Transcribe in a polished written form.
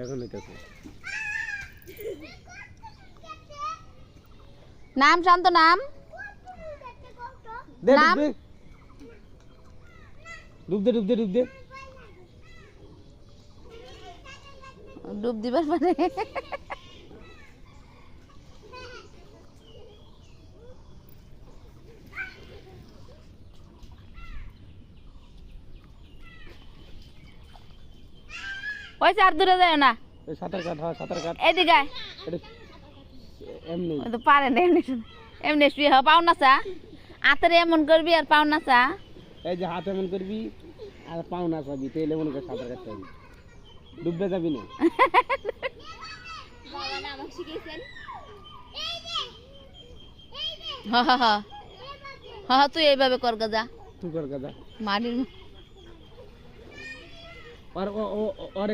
এখন হইতাছে নাম শান্ত নাম দে নাম? ডুব দে ডুব দে ডুব দে ডুব দিবার পারে ওই আর দূরে যায় না এই সাঁতার কাট হয় সাঁতার কাট এদিকে আয়। এটা এমনি ওই তো পারে না এমনি এমনি শুয়ে হ পাও না চা আতরে এমন করবি আর পাও না চা এই যে হাত এমন করবি আর পাও না চাবি তেল এমন করে সাঁতার কাটতে হবে ডুববে যাবি না হ হ হ হ হ তুই এইভাবে কর গা যা তুই কর গাদা মাটির আর ও